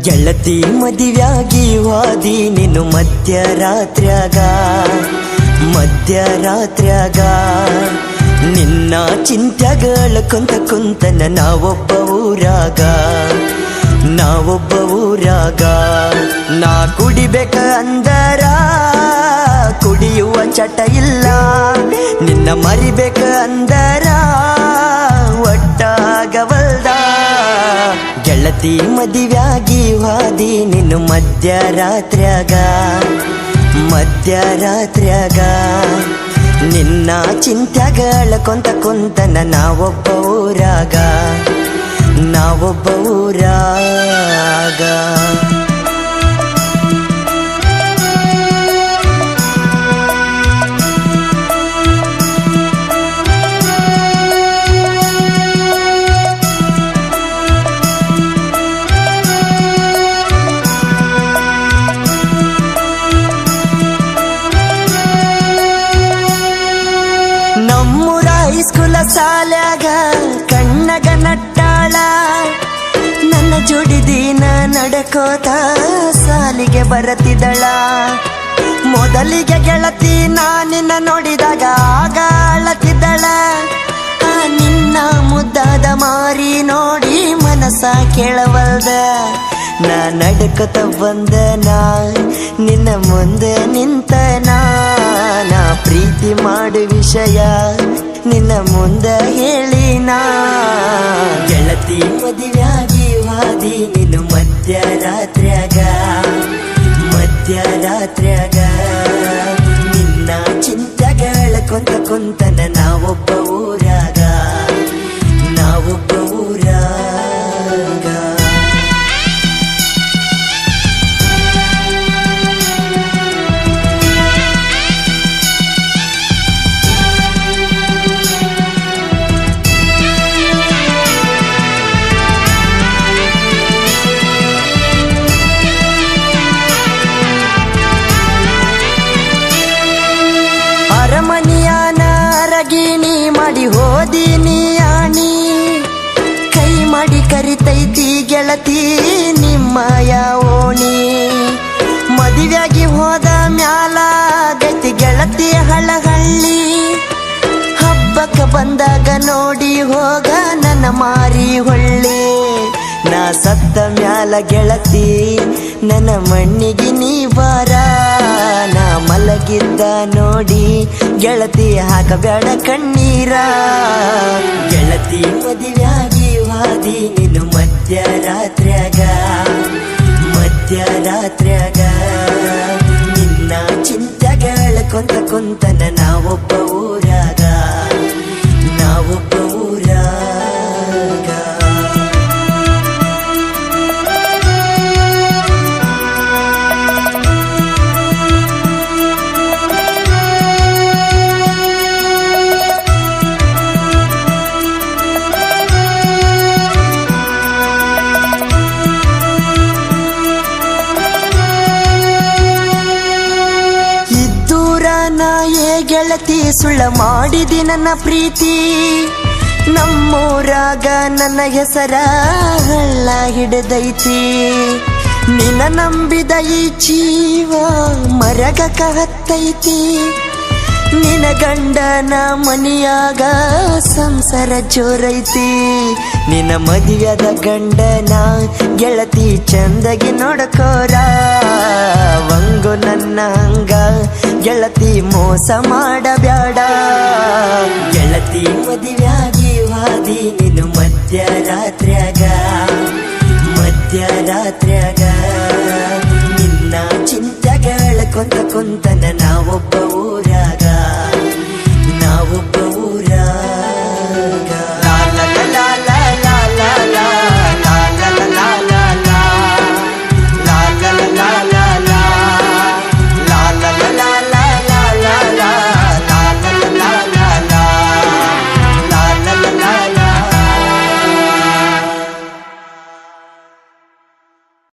ಗೆಳತಿ ಮದುವ್ಯಾಗಿ ವಾದಿ ನೀನು ಮಧ್ಯರಾತ್ರ್ಯಾಗ ನಿನ್ನ ಚಿಂತ್ಯಾಗಳ ಕುಂತನ ನಾವೊಬ್ಬ ಊರಾಗ ನಾ ಕುಡಿಬೇಕ ಅಂದರ ಕುಡಿಯುವ ಚಟ ಇಲ್ಲ, ನಿನ್ನ ಮರಿಬೇಕ ಅಂದರ ಒಟ್ಟಾಗವಲ್ದ. ಗೆಳತಿ ಮದುವ್ಯಾಗಿ ವಾದಿ ನೀನು ಮಧ್ಯರಾತ್ರ್ಯಾಗ ನಿನ್ನ ಚಿಂತ್ಯಾಗಳ ಕುಂತನ ನಾವೊಬ್ಬ ಊರಾಗ ನಮ್ಮೂರ ಹೈಸ್ಕೂಲ ಸಾಲ್ಯಾಗ ಕಣ್ಣಗ ನಟ್ಟಾಳ, ನನ್ನ ಜೋಡಿ ದಿನ ನಡಕೋತ ಸಾಲಿಗೆ ಬರತಿದ್ದಳ. ಮೊದಲಿಗೆ ಗೆಳತಿ ನಿನ್ನ ನೋಡಿದಾಗ ಆಗ ಅಳತಿದ್ದಳ, ನಿನ್ನ ಮುದ್ದಾದ ಮಾರಿ ನೋಡಿ ಮನಸ ಕೇಳವಲ್ದ. ನಾ ನಡ್ಕೊತ ಬಂದನ ನಿನ್ನ ಮುಂದೆ ನಿಂತನ, ನಾ ಪ್ರೀತಿ ಮಾಡು ವಿಷಯ ನಿನ್ನ ಮುಂದೆ ಹೇಳಿನ. ಗೆಳತಿ ಮದುವ್ಯಾಗಿ ವಾದಿ ನೀನು ಮಧ್ಯರಾತ್ರ್ಯಾಗ ನಿನ್ನ ಚಿಂತ್ಯಾಗಳ ಕುಂತನ ನಾವೊಬ್ಬ ಊರಾಗ ಅರಗಿಣಿ ಮಾಡಿ ಹೋದಿನಿ ಆಣಿ, ಕೈ ಮಾಡಿ ಕರಿತೈತಿ ಗೆಳತಿ ನಿಮ್ಮಯ ಓಣಿ. ಮದುವೆಯಾಗಿ ಹೋದ ಮ್ಯಾಲ ಗತಿ ಗೆಳತಿ ಹಳಹಳ್ಳಿ, ಹಬ್ಬಕ್ಕ ಬಂದಾಗ ನೋಡಿ ಹೋಗ ನನ್ನ ಮಾರಿ ಹೊಳ್ಳಿ. ನಾ ಸತ್ತ ಮ್ಯಾಲ ಗೆಳತಿ ನನ್ನ ಮಣ್ಣಿಗೆ ನೀ ಬಾರ, ನಾ ಮಲಗಿದ್ದ ನೋಡಿ ಗೆಳತಿ ಹಾಕಬೇಡ ಕಣ್ಣೀರ. ಗೆಳತಿ ಮದುವ್ಯಾಗಿ ವಾದಿ ನೀನು ಮಧ್ಯರಾತ್ರ್ಯಾಗ ನಿನ್ನ ಚಿಂತ್ಯಾಗಳ ಕುಂತನ ನಾವೊಬ್ಬ ಊರಾಗ ಗೆಳತಿ ಸುಳ್ಳ ಮಾಡಿದಿ ನನ್ನ ಪ್ರೀತಿ, ನಮ್ಮೂರಾಗ ನನ್ನ ಹೆಸರ ಹಳ್ಳ ಹಿಡಿದೈತಿ. ನಿನ್ನ ನಂಬಿದ ಈ ಜೀವ ಮರಗಕ ಹತ್ತೈತಿ, ನಿನ್ನ ಗಂಡನ ಮನಿಯಾಗ ಸಂಸಾರ ಜೋರೈತಿ. ನಿನ್ನ ಮದುವೆದ ಗಂಡನ ಗೆಳತಿ ಚಂದಗಿ ನೋಡಕೋರ, ವಂಗು ನನ್ನ ಹಂಗ ಗೆಳತಿ ಮೋಸ ಮಾಡಬ್ಯಾಡ. ಗೆಳತಿ ಮದುವ್ಯಾಗಿ ವಾದಿ ನೀನು ಮಧ್ಯರಾತ್ರ್ಯಾಗ ನಿನ್ನ ಚಿಂತ್ಯಾಗಳ ಕುಂತನ ನಾವೊಬ್ಬ